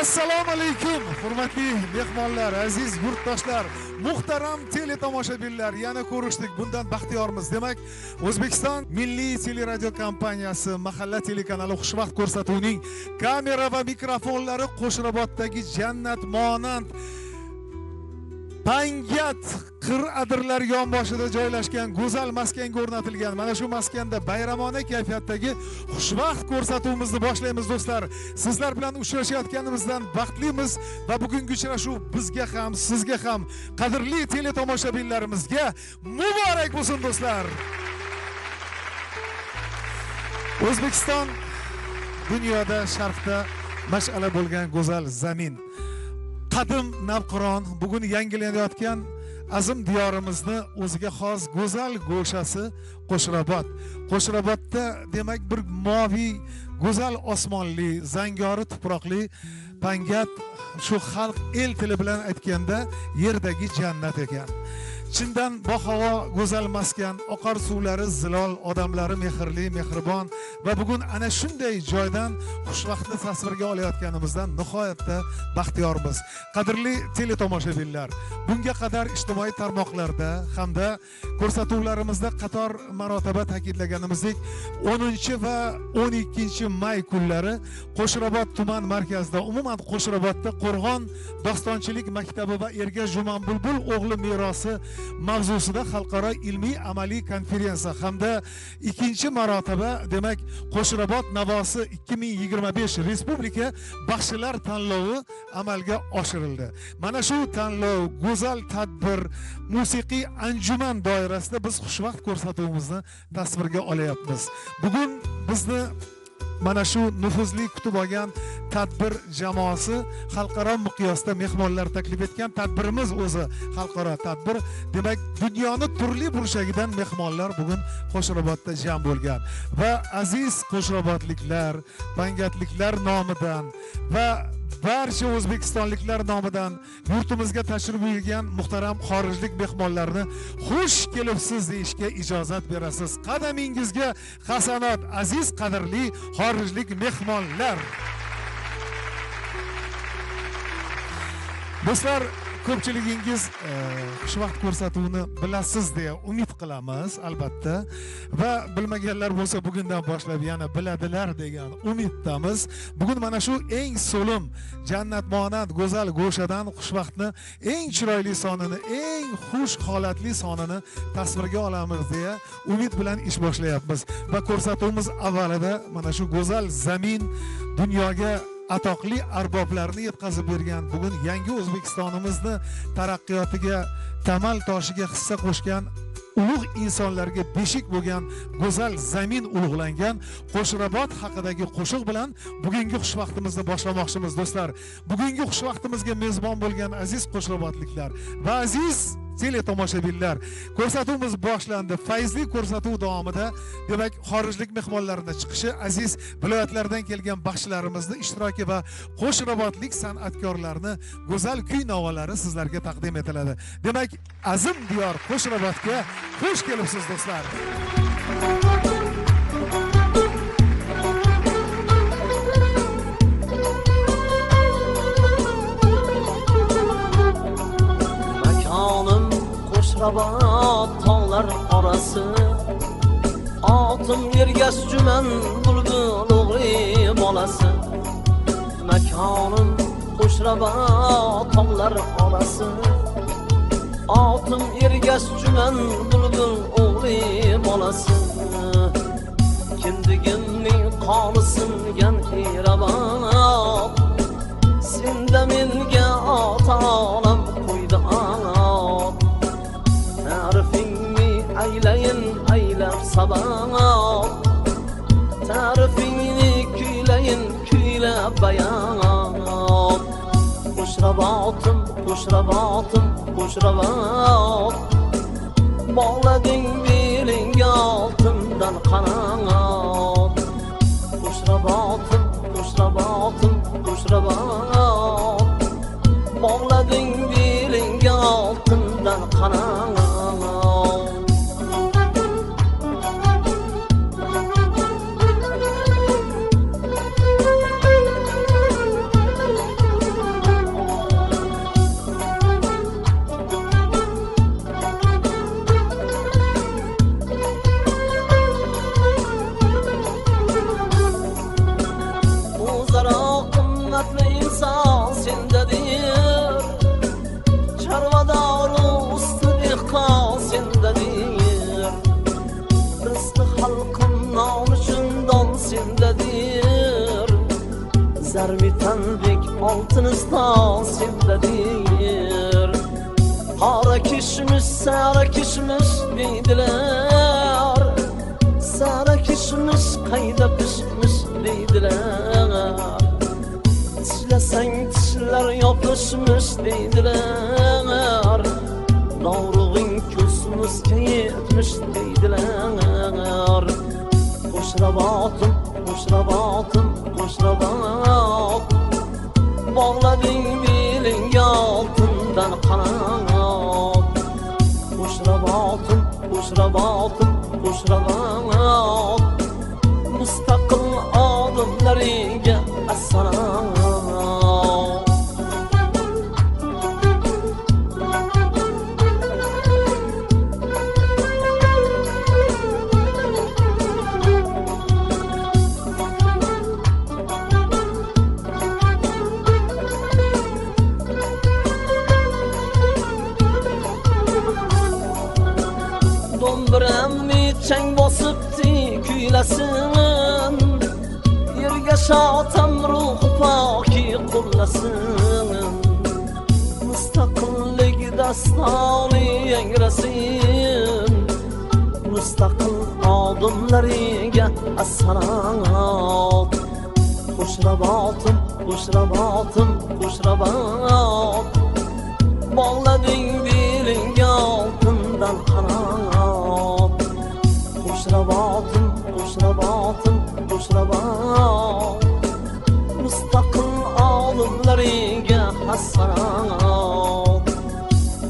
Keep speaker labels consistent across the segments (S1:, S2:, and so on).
S1: Assalomu alaykum, hurmatli mehmonlar, aziz yurtdoshlar, muhtaram teletomoshabinlar, yana ko'rishdik. Bundan baxtiyormiz. Demak, O'zbekiston Milliy teleradio kompaniyasi Mahalla telekanali xushvaqt ko'rsatuvining kamera va mikrofonlari Qo'shroboddagi jannat monand Pangat qir-adirlar yonboshida joylashgan go'zal maskanga o'rnatilgan mana shu maskanda bayramona kayfiyatdagi xushvaqt ko'rsatuvimizni boshlaymiz do'stlar. Sizlar bilan uchrashayotganimizdan baxtlimiz va bugungi uchrashuv bizga ham, sizga ham, qadrli teletomoshabinlarimizga muborak bo'lsin do'stlar. O'zbekiston dunyoda sharqda mash'ala bo'lgan go'zal zamin. Qadim navqiron, bugun yangilanayotgan azim diyorimizni o'ziga xos go'zal go'shasi Qo'shrobod. Qo'shrobodda demak bir moviy, go'zal osmonli, zangori tuproqli Pangat shu xalq el tili bilan aytganda yerdagi jannat ekan. Chindan bahavo go'zal maskan, oqar suvlari zilol, odamlari mehrli, mehribon va bugun ana shunday joydan xushvaqtni tasvirga olayotganimizdan nihoyatda baxtiyormiz. Qadrli teletomoshabinlar, bunga qadar ijtimoiy tarmoqlarda hamda ko'rsatuvlarimizda qator marotaba ta'kidlaganimizdek 10 va 12 may kunlari Qo'shrobod tuman markazida, umuman Qo'shrobodda Qo'rg'on dostonchilik maktabi va Ergash Jumanbulbul o'g'li merosi mavzusida xalqaro ilmiy amaliy konferensiya hamda ikkinchi marotaba demak Qo'shrobod navosi 2025 respublika baxshilar tanlovi amalga oshirildi. Mana shu tanlov, go'zal tadbir, musiqiy anjuman doirasida biz xushvaqt ko'rsatuvimizni tasvirga olyapmiz. Bugun bizni mana shu nufuzli kutib olgan tadbir jamoasi xalqaro miqyosda mehmonlar taklif etgan tadbirimiz o'zi xalqaro tadbir. Demak, dunyoning turli burchagidan mehmonlar bugun Qo'shrobodda jam bo'lgan va aziz qo'shrobodliklar, pangatliklar nomidan va barcha o'zbekistonliklar nomidan yurtimizga tashrif buyurgan muhtaram xorijlik mehmonlarni xush kelibsiz deyishga ijozat berasiz. Qadamingizga hasanat aziz qadrli xorijlik mehmonlar. Do'stlar, ko'pchiligingiz xushvaqt ko'rsatuvini bilasiz deya umid qilamiz albatta va bilmaganlar bo'lsa bugundan boshlab yana biladilar degan umiddamiz. Bugun mana shu eng so'lim jannat monand go'zal go'shadan xushvaqtni eng chiroyli sonini, eng xush holatli sonini tasvirga olamiz deya umid bilan ish boshlayapmiz va ko'rsatuvimiz avvalida mana shu go'zal zamin dunyoga atoqli arboblarni yetkazib bergan, bugun yangi O'zbekistonimizni taraqqiyotiga, tamal toshiga hissa qo'shgan ulug' insonlarga beshik bo'lgan go'zal zamin ulug'langan Qo'shrobod haqidagi qo'shiq bilan bugungi xushvaqtimizni boshlamoqchimiz do'stlar. Bugungi xushvaqtimizga mezbon bo'lgan aziz qo'shrobodliklar va aziz teletomoshabinlar, ko'rsatuvimiz boshlandi. Fayzli ko'rsatuv davomida demak xorijlik mehmonlarning chiqishi, aziz viloyatlardan kelgan baxshilarimizni ishtiroki va qo'shrobodlik san'atkorlarni go'zal kuy novalari sizlarga taqdim etiladi. Demak, azim diyor Qo'shrobodga xush kelibsiz do'stlar.
S2: Qo'shrobod tog'lar orasi, otim Ergash Juman bulbul o'g'li bolasi. Makonim Qo'shrobod tog'lar orasi, otim Ergash Juman bulbul o'g'li bolasi. Kindigimning qoni singan Qo'shrobod, senda menga ota-onam qo'ydi ot. Ta'rifingni aylayin aylab sabab, ta'rifingni kuylayin kuylab bayon. Qo'shrobodim, Qo'shrobodim, Qo'shrobod, bog'lading belingga oltindan qanot. Qo'shrobodim, Qo'shrobodim, Qo'shrobod, bog'lading belingga oltindan qanot. altınızdan simdedir. Hara kişmiş, sara kişmiş deydiler. Sara kişmiş, kayda pişmiş deydiler. Tişlesen tişler yapışmış deydiler. Davruğun küsmüş keyitmiş deydiler. Kuşrabatım, kuşrabatım, kuşrabat. Bağladın bilin altından kanat. Kuşrabatım, kuşrabatım, kuşrabat. Müstakil adımlarıga aslanat. Dombiramni chang bosibdi kuylasin. Yerga shotam ruh poki qullasin. Mustaqillik dastoni yangrasin. Mustaqil odimlariga assalom. Xushrabotim, xushrabotim, xushrabat. Bog'lading dilinga oltindan qanot. Xushrabotim, xushrabotim, xushrabat. Mustaqil olimlariga hassanot.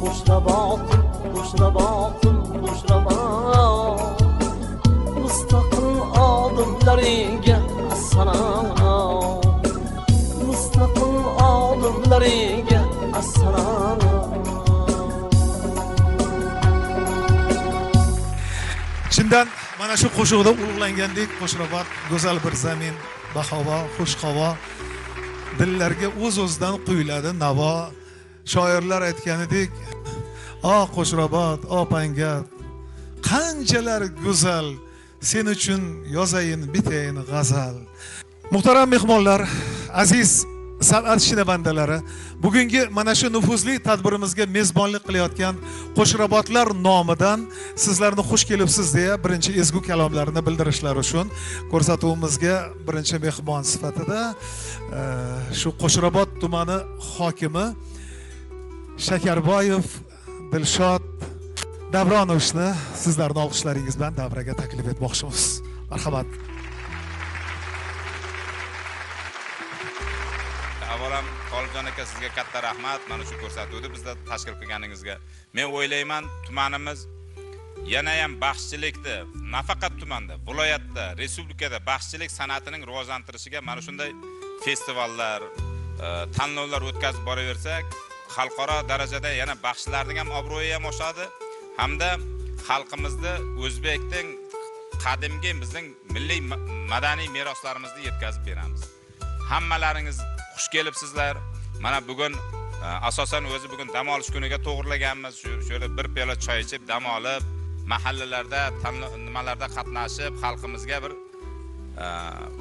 S2: Xushrabotim, xushrabotim, xushrabat. Mustaqil olimlariga hassanot. Mustaqil olimlariga assalom.
S1: Chindan mana shu qo'shiqda ulug'langandek Qo'shrabot go'zal bir zamin, bahavo, xush havo, dillarga o'z-o'zidan quyiladi navo. Shoirlar aytganidek, "O Qo'shrabot, opangga qanchalar go'zal, sen uchun yozayin bitayin g'azal." Muhtaram mehmonlar, aziz san'at shinavandalari, bugungi mana shu nufuzli tadbirimizga mezbonlik qilayotgan Qo'shrabotlar nomidan sizlarni xush kelibsiz deya birinchi ezgu kalomlarini bildirishlari uchun ko'rsatuvimizga birinchi mehmon sifatida shu Qo'shrabot tumani hokimi Shakarboyev Dilshod Davronovni sizlarning olqishlaringiz bilan davraga taklif etmoqchimiz. Marhamat.
S3: Avvalam Tolibjon aka, sizga katta rahmat mana shu ko'rsatuvni bizda tashkil qilganingizga. Men o'ylayman, tumanimiz yana ham baxshichilikni, nafaqat tumanda, viloyatda, respublikada baxshichilik san'atining rivojlantirishiga mana shunday festivallar, tanlovlar o'tkazib boraversak, xalqaro darajada yana baxshilarning ham obro'yi ham oshadi, hamda xalqimizni o'zbekning qadimgi bizning milliy madaniy meroslarimizni yetkazib beramiz. Hammalaringiz xush kelibsizlar. Mana bugun asosan o'zi bugun dam olish kuniga to'g'rilaganmiz. Shöyle bir piyola choy ichib, dam olib, mahallalarda, nimalarda qatnashib, xalqimizga bir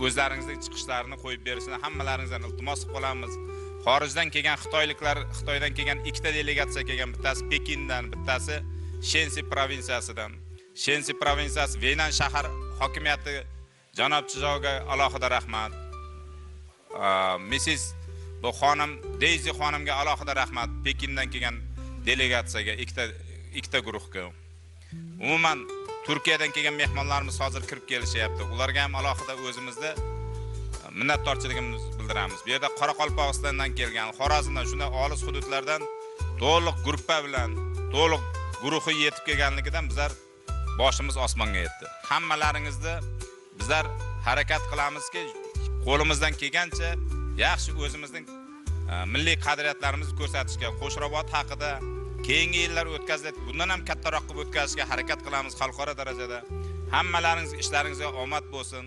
S3: o'zlaringizning chiqishlarini qo'yib berishni hammalaringizdan iltimos qilib qolamiz. Xorijdan kelgan xitoyliklar, Xitoydan kelgan ikkita delegatsiya kelgan, bittasi Pekindan, bittasi Shensi provinsiyasidan. Shensi provinsiyasi Veynan shahar hokimiyati janob Chijoga alohida rahmat. Mrs. bu xonim Daisy xonimga alohida rahmat. Pekindan kelgan delegatsiyaga, ikkita guruhga. Umuman Turkiyadan kelgan mehmonlarimiz hozir kirib kelishyapti. Ularga ham alohida o'zimizda minnatdorchiligimizni bildiramiz. Bu yerda Qoraqalpog'istondan kelgan, Xorazmdan, shunday olis hududlardan to'liq gruppa bilan, to'liq guruhi yetib kelganligidan bizlar boshimiz osmonga yetdi. Hammalaringizni bizlar harakat qilamizki, qo'limizdan kelgancha yaxshi o'zimizning milliy qadriyatlarimizni ko'rsatishga, Qo'shrabot haqida keyingi yillar o'tkaziladi, bundan ham kattaroq qilib o'tkazishga harakat qilamiz xalqaro darajada. Hammalaringiz ishlaringizga omad bo'lsin.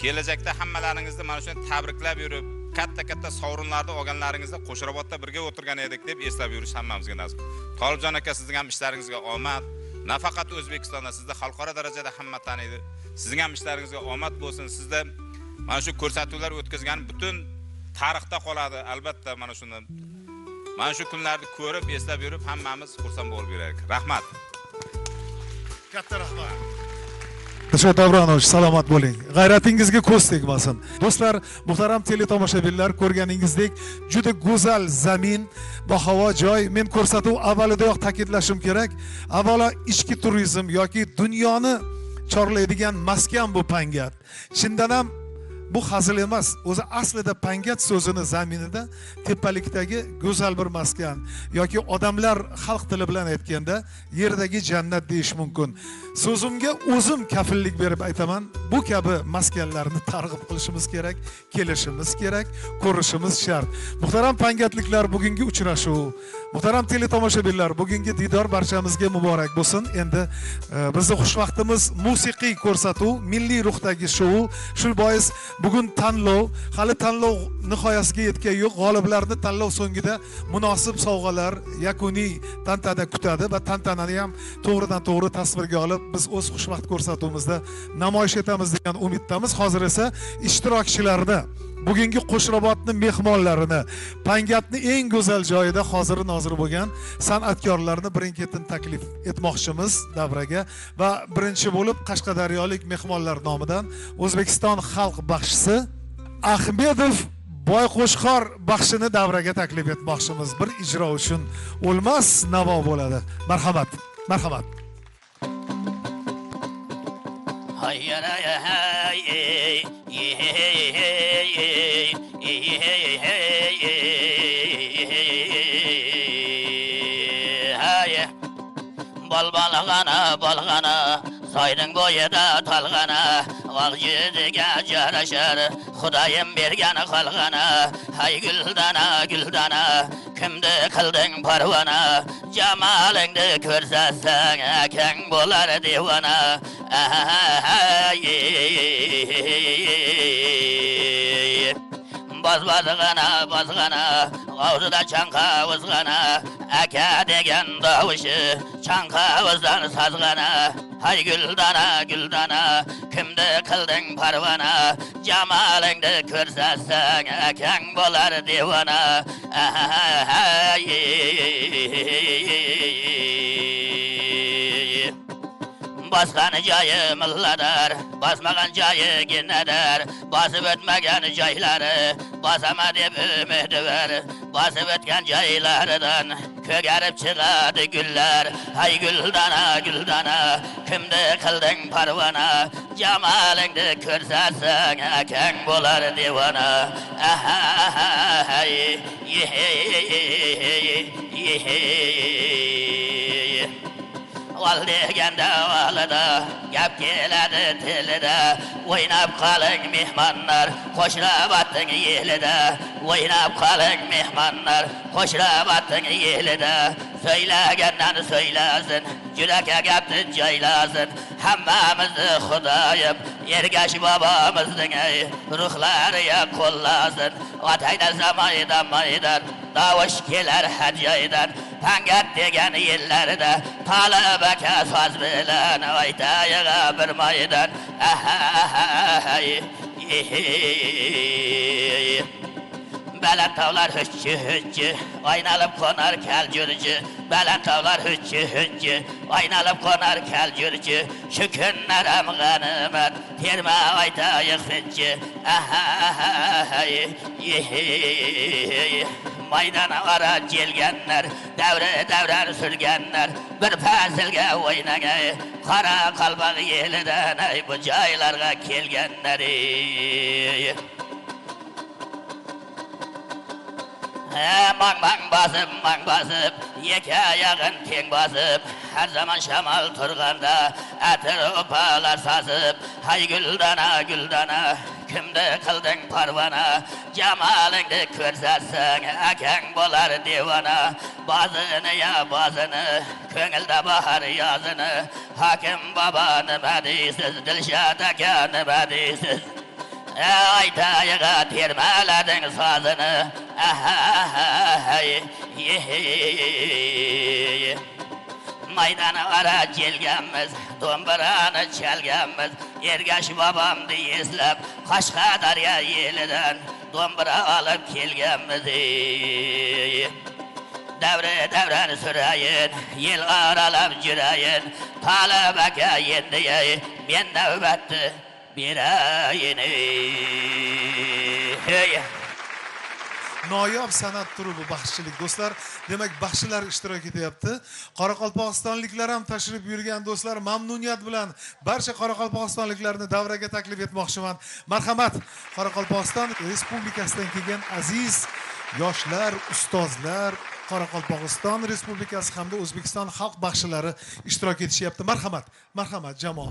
S3: Kelajakda hammalaringizni mana shunday tabriklab yurib, katta sovrinlarni olganlaringizda Qo'shrabotda birga o'tirgan edik deb eslab yurish hammamizga nasib. Tolibjon aka, sizning ham ishlaringizga omad. Nafaqat O'zbekistonda, sizni xalqaro darajada hamma taniydi. Sizning ham ishlaringizga omad bo'lsin. Sizda mana shu ko'rsatuvlar o'tkazgan butun tarixda qoladi. Albatta mana shuni mana shu kunlarni ko'rib, eslab yurib hammamiz xursand bo'lib yuraylik. Rahmat.
S1: Katta rahmat. Dilshod Davronovich, salomat bo'ling. G'ayratingizga ko'z tegmasin. Do'stlar, muhtaram teletomoshabinlar, ko'rganingizdek, juda go'zal zamin va havo joy. Men ko'rsatuv avvalidayoq ta'kidlashim kerak. Avvalo ichki turizm yoki dunyoni chorlaydigan maskan bu Pangat. Chindan ham bu hazil emas. O'zi aslida Pangat so'zini zaminida tepalikdagi go'zal bir maskan yoki odamlar xalq tili bilan aytganda yerdagi jannat deyish mumkin. So'zimga o'zim kafillik berib aytaman, bu kabi maskanlarni targ'ib qilishimiz kerak, kelishimiz kerak, ko'rishimiz shart. Muhtaram pangatliklar, bugungi uchrashuv, muhtaram teletomoshabinlar, bugungi didor barchamizga muborak bo'lsin. Endi bizning xushvaqtimiz musiqiy ko'rsatuv, milliy ruhdagi shou. Shu bois bugun tanlov, hali tanlov nihoyasiga yetgan yo'q. G'oliblarni tanlov so'ngida munosib sovg'alar yakuniy tantanada kutadi va tantanani ham to'g'ridan to'g'ri tasvirga olib biz o'z xushvaqt ko'rsatuvimizda namoyish etamiz degan umiddamiz. Hozir esa ishtirokchilarni, bugungi Qo'shrabotni mehmonlarini, Pangatni eng go'zal joyida hozir nozir bo'lgan san'atkorlarni birin-ketin taklif etmoqchimiz davraga va birinchi bo'lib Qashqadaryolik mehmonlar nomidan O'zbekiston xalq baxshisi Ahmedov Boyqo'shqor baxshini davraga taklif etmoqchimiz. Bir ijro uchun o'lmas navo bo'ladi. Marhamat. Marhamat.
S4: Balgana soyning bo'yida talg'ana vaqjidiga jarashar Xudoyim bergan xalqana hay guldana kimdi qilding parvona jamalingni ko'rsatsang akang bo'lar devona Bazgana g'avzida chanqavizg'ana aka degan tovushi chanqavizdan sazg'ana hay guldana kimdi qilding parvona jamalingni ko'rsatsang akang bo'lar devona Basgan joyi milladar, basmagan joyi ginadar, basib o'tmagan joylari, basama deb umid ver, basib o'tgan joylaridan ko'garib chiqadi gullar. Hay guldana, kimdi qilding parvona, jamalingni ko'rsatsang akang bo'lar devona. Val deganda valida, gap keladi tilida, o'ynab qoling mehmonlar, Qo'shrabatning yelida, o'ynab qoling mehmonlar, Qo'shrabatning yelida, söylagandan söylasin, yuraka gapni joylasin, hammamizni Xudoyim Ergash bobomizning ruhlariga qo'llasin, otayda zamoydan davush kelar har joydan, Pangat degan yillarida talabaka so'z bilan aytayga bir maydon. Baland tog'lar hujji, oynalib qo'nar kaljurji. Baland tog'lar hujji, oynalib qo'nar kaljurji. Shu kunlar ham g'animat, terma aytayiq hujji. Maydana ara jelganlar, davran surganlar, bir faslga o'ynagay, qora qalbaq yelidan ay bu joylarga kelganlar. Mang basib, yeka yag'in teng basib, har zaman shamol turganda, atir opalar sasib, hay guldana, kimdi qilding parvona, jamalingni ko'rsatsang akang bo'lar devona. Ba'zini, ko'ngilda bahar yozini, Hakim bobo nima deysiz, Dilshod aka nima deysiz? Aytayiga termalading sozini. Maydana ara jelganmiz, do'mbirani chalganmiz, Ergash bobomni eslab, Qashqadaryo yelidan do'mbira olib kelganmiz. Davra surayin, yil aralab jirayin, Talib aka endi men navbatni berayin.
S1: Noyob san'at turi bu baxshichilik do'stlar. Demak, baxshilar ishtirok etyapti. Qoraqalpog'istonliklar ham tashrif buyurgan do'stlar. Mamnuniyat bilan barcha qoraqalpog'istonliklarni davraga taklif etmoqchiman. Marhamat, Qoraqalpog'iston Respublikasidan kelgan aziz yoshlar, ustozlar, Qoraqalpog'iston Respublikasi hamda O'zbekiston xalq baxshilari ishtirok etishyapti. Marhamat, marhamat jamoa.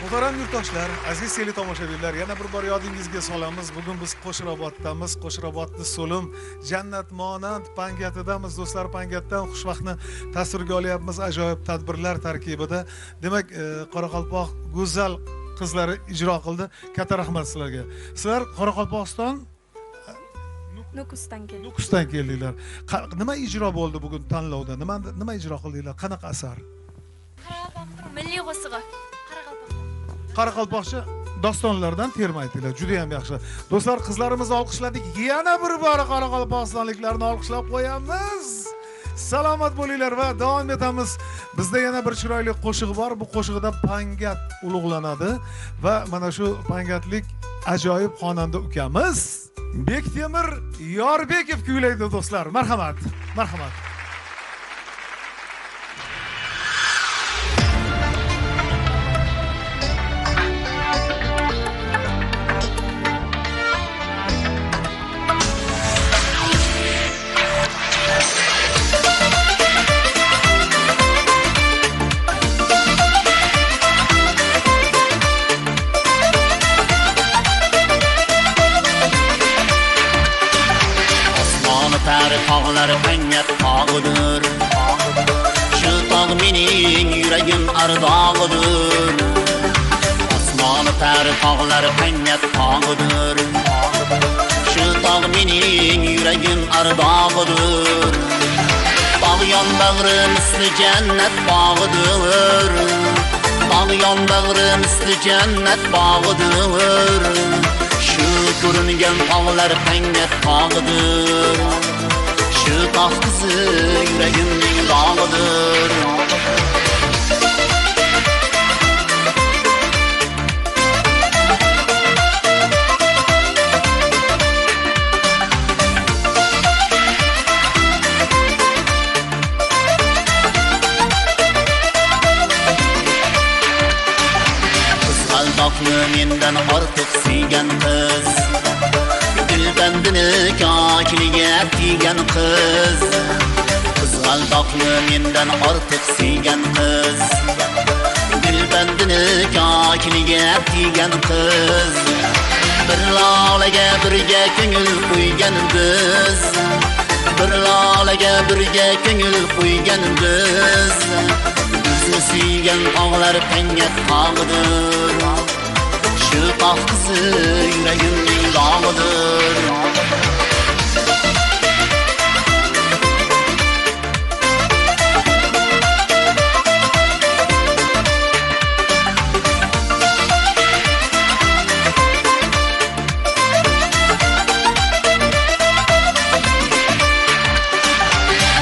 S1: Muhtaram yurtdoshlar, aziz tele tomoshabinlar, yana bir bor yodingizga solamiz. Bugun biz Qo'shroboddamiz. Qo'shrobodni So'lim jannat monand pangatidamiz. Do'stlar, pangatdan xushvaqtni tasvirga olyapmiz ajoyib tadbirlar tarkibida. Demak, Qoraqalpoq go'zal qizlari ijro qildi. Katta rahmat sizlarga. Sizlar Qoraqalpog'iston Nukusdan keldinglar. Nima ijro bo'ldi bugun tanlovda? Nima ijro qildinglar? Qanaqa asar?
S5: Milliy qo'shiq.
S1: Qoraqalpoqcha dostonlardan terma aytdilar. Juda ham yaxshi. Do'stlar, qizlarimizni olqishladik. Yana bir bor qoraqalpog'istonliklarni olqishlab qo'yamiz. Salomat bo'linglar va davom etamiz. Bizda yana bir chiroyli qo'shiq bor. Bu qo'shiqda pangat ulug'lanadi va mana shu pangatlik ajoyib xonanda ukamiz Bektemir Yorbekov kuylaydi do'stlar. Marhamat. Marhamat.
S4: Tog'lar pangat tog'idir. Shu
S6: dağ mening yuragim ardog'idir. Osmoni tar tog'lar qangat tog'idir. Shu dağ mening yuragim ardog'idir. Dağ yon bag'ri misli jannat bog'idir. Dağ yon bag'ri misli jannat bog'idir. Shu ko'ringan tog'lar qangat tog'idir. Shu tog' qizi yuragimning dog'idir. Mendan ortiq suygan qiz, dilbandini kokiliga tiygan qiz. Qizg'aldoqni mendan ortiq suygan qiz, dilbandini kokiliga tiygan qiz. Bir lolaga birga ko'ngil qo'ygan biz, bir lolaga birga ko'ngil qo'ygan biz. Bizni suygan tog'lar qangat tog'idir. Shu tog' qizi yuragimning dog'idir.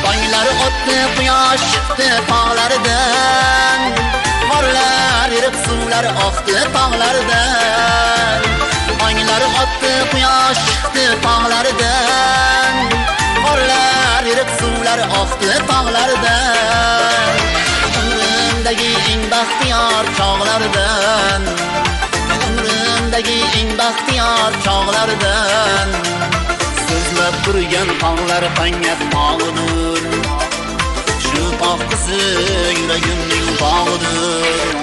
S6: Tonglar o'tdi, quyosh chiqdi tog'lardan. Qorlar erib suvlar oqdi tog'lardan. Tonglar o'tdi, quyosh chiqdi tog'lardan. Qorlar erib suvlar oqdi tog'lardan. Umrimdagi eng baxtiyor chog'lardan, umrimdagi eng baxtiyor chog'lardan. So'zlab turgan tog'lar qangat tog'idir. Shu tog' qizi yuragimning dog'idir.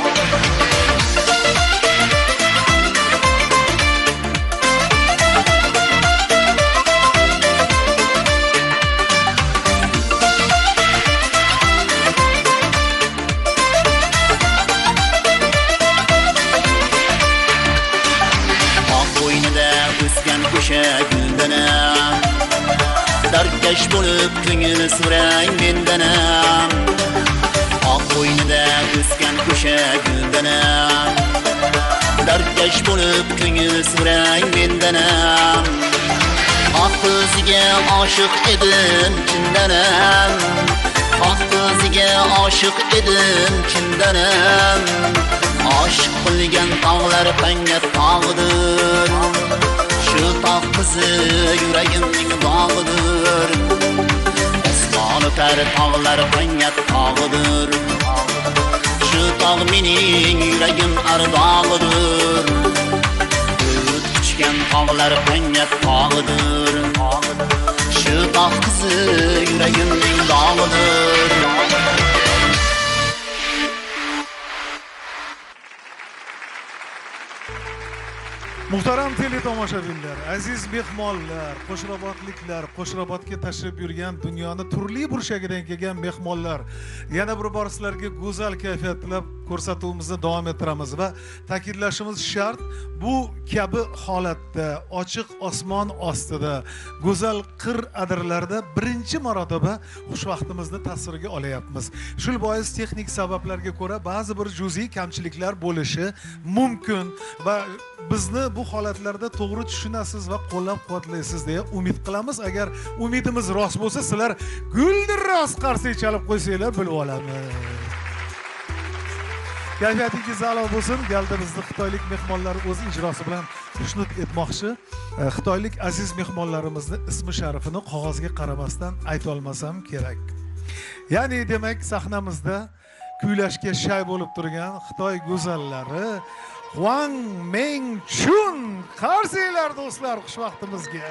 S6: Tog' bo'ynida o'sgan o'sha guldanam, darkash bo'lib ko'ngil so'rang mendanam. Tog' bo'ynida o'sgan o'sha guldanam, darkash bo'lib ko'ngil so'rang mendanam. Oq ko'ziga oshiq edim chindanam, oq ko'ziga oshiq edim chindanam. Oshiq qilgan tog'lar qangat tog'idir. Shu tog' qizi yuragimning dog'idir. Osmoni tar tog'lar qangat tog'idir. Shu tog' mening yuragim ardog'idir. O't ichgan tog'lar qangat tog'idir. Shu tog' qizi yuragimning dog'idir.
S1: Muhtaram teletomoshabinlar, aziz mehmonlar, qo'shrabotliklar, qo'shrabotga tashrif buyurgan dunyoning turli burchagidan kelgan mehmonlar, yana bir bor sizlarga go'zal kayfiyat tilab ko'rsatuvimizni davom ettiramiz va ta'kidlashimiz shart, bu kabi holatda ochiq osmon ostida go'zal qir adirlarda birinchi marotaba xushvaqtimizni tasvirga olyapmiz. Shul bois texnik sabablarga ko'ra ba'zi bir juz'iy kamchiliklar bo'lishi mumkin va bizni bu holatlarda to'g'ri tushunasiz va qo'llab-quvvatlaysiz deya umid qilamiz. Agar umidimiz rost bo'lsa, sizlar guldirros qarsak chalib qo'ysanglar bilib olamiz. Kayfiyatingiz a'lo bo'lsin. Galda bizni xitoylik mehmonlar o'z ijrosi bilan xushnud etmoqchi. Xitoylik aziz mehmonlarimizni ismi sharifini qog'ozga qaramasdan ayta olmasam kerak. Ya'ni demak sahnamizda kuylashga shay bo'lib turgan Xitoy go'zallari Wang Mengchun. Qarsinglar do'stlar xushvaqtimizga.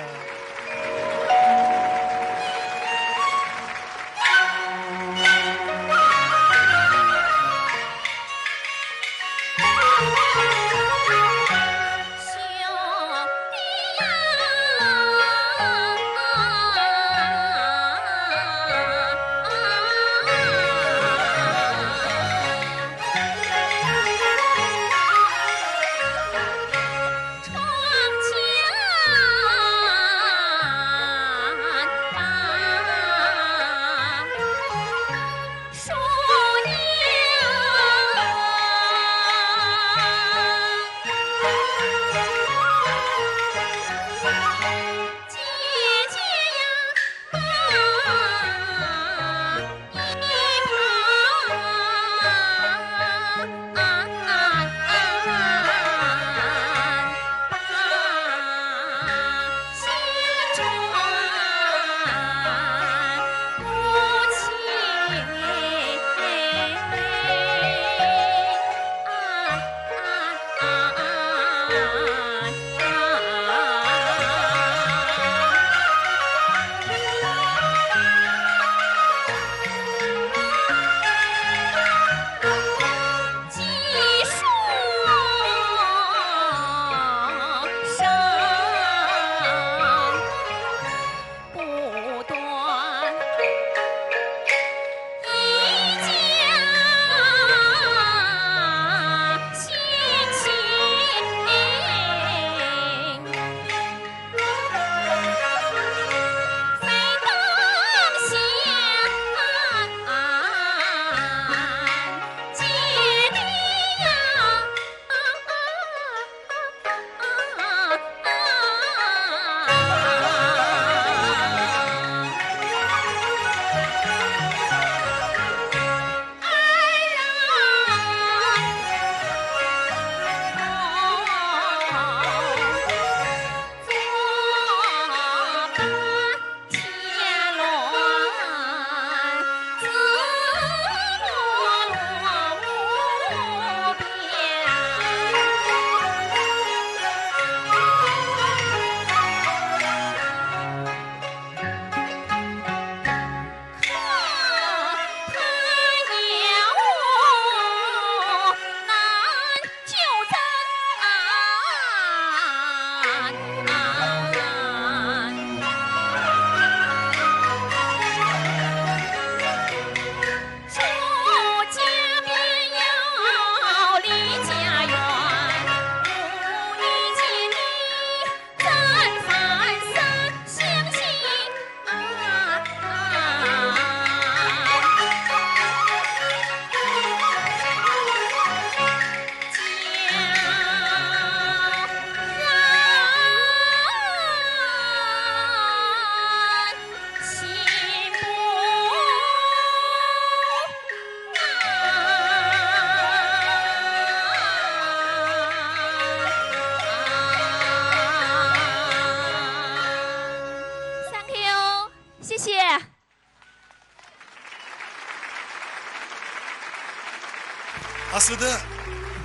S1: Aslida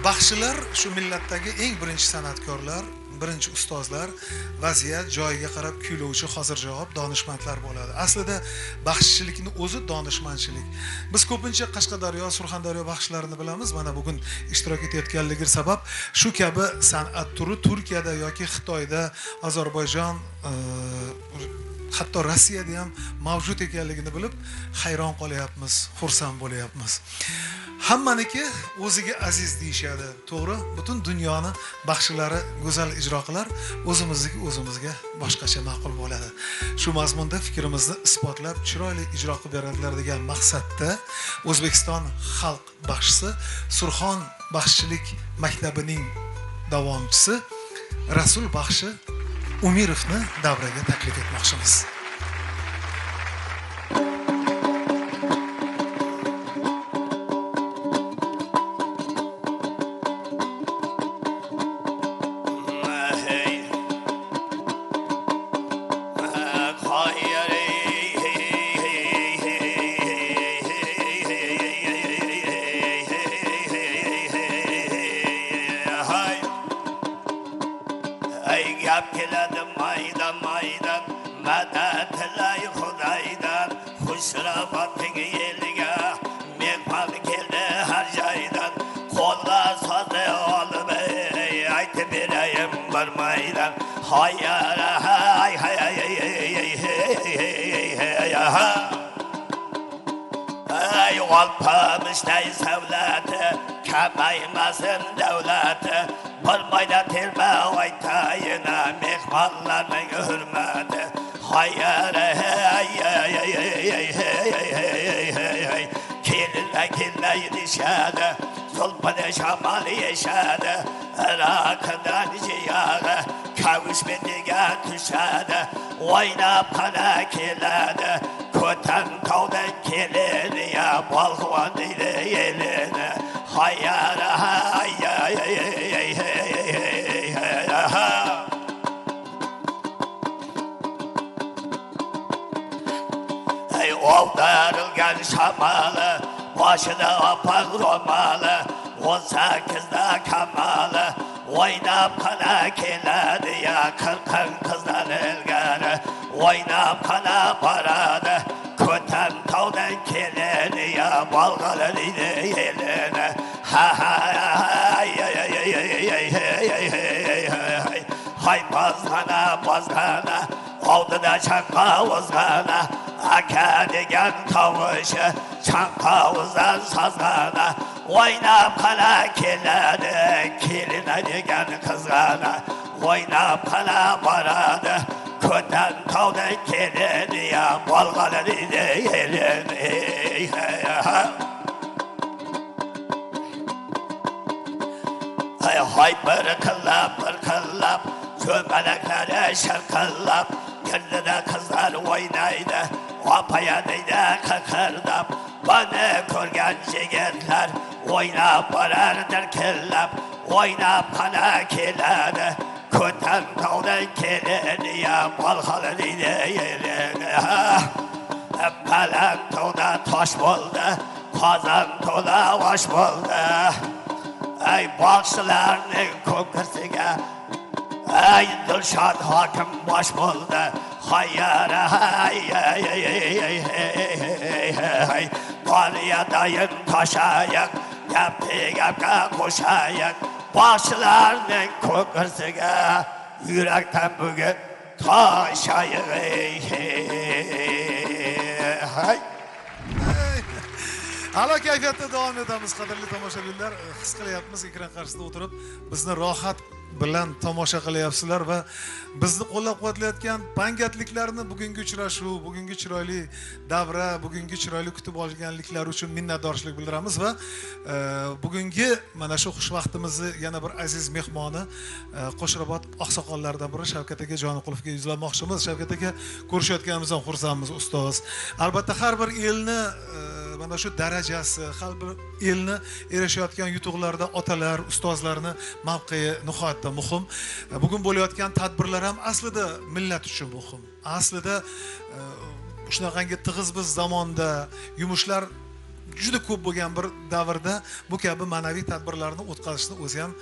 S1: baxshilar shu millatdagi eng birinchi san'atkorlar, birinchi ustozlar, vaziyat joyiga qarab kuylovchi hozirjavob donishmandlar bo'ladi. Aslida baxshichilikning o'zi donishmandchilik. Biz ko'pincha Qashqadaryo, Surxondaryo baxshilarini bilamiz. Mana bugun ishtirok etayotganligi sabab shu kabi san'at turi Turkiyada yoki Xitoyda, Ozarbayjon, hatto Rossiyada ham mavjud ekanligini bilib hayron qolyapmiz, xursand bo'lyapmiz. Hammaniki o'ziga aziz deyishadi, to'g'ri? Butun dunyoni baxshilari go'zal ijro qilar, o'zimizga boshqacha ma'qul bo'ladi. Shu mazmunda fikrimizni isbotlab, chiroyli ijro qilib beradilar degan maqsadda O'zbekiston xalq baxshisi, Surxon baxshichilik maktabining davomchisi Rasul baxshi Umirovni davraga taklif etmoqchimiz.
S4: Alpamışday sevleti, kabaymasın devleti, bulmayda tilbe aytayına, mehmallarının hürmeti. Hayır, kirle yetişedi, sulpanı şamalı yaşadı, Irak'dan ciyağı, kavuş bindiğe düşedi, oynap kana kirledi, köten tavdan kelini ya, balkon ile yelini. Hayır, Ovdarılgan şamalı, başına apak romalı, 18'de kamalı, oynap kana keledi ya, 40 kızdan ilgari, oynap kana paradı, köten tavdan keledi ya, balgalın ile yelini. Hay bazgana, avdıda çanka uzgana, akadigen kavuşu, çanka uzan sazgana, oynap kana keledi, kiline digen kızgana, oynap kana paradı, köten tavdan keledi ya, balgalın ile yelini. Hay bir kıllap, çömeleklere şarkıllap, yerlere kızlar oynaydı, apaya deydi kıkırdap, bana körgen jigitler, oynap barardır killap, oynap kana keledi, köten tavdan keledi ya, balhalı deydi yelini. Pelek tavda taş buldu, kazan tola baş buldu. Ey bakşılarının kokursuna, ey Dilşad hakim baş buldu. Hayır, Tanrı'ya dayın taşayak, yaptı koşayak. Bakşılarının kokursuna, yürekten bugün taşayak.
S1: A'lo kayfiyatda davom etamiz, qadrli tomoshabinlar. His qilyapmiz, ekran qarshisida o'tirib bizni rohat bilan tomosha qilyapsizlar va bizni qo'llab-quvvatlayotgan pangatliklarni bugungi uchrashuv, bugungi chiroyli davra, bugungi chiroyli kutib olganliklari uchun minnatdorchilik bildiramiz va bugungi mana shu xushvaqtimizni yana bir aziz mehmoni Qo'shrabot oqsoqollaridan biri Shavkat aka Joniqulovga yuzlanmoqchimiz. Shavkat aka, ko'rishayotganimizdan xursandmiz, ustoz. Albatta har bir elni mana shu darajasi, har bir elni erishayotgan yutuqlarda otalar, ustozlarni mavqei nihoyatda muhim. Bugun bo'layotgan tadbirlar ham aslida millat uchun muhim. Aslida shunaqangi tig'iz biz zamonda yumushlar juda ko'p bo'lgan bir davrda bu kabi ma'naviy tadbirlarni o'tkazishni o'zi ham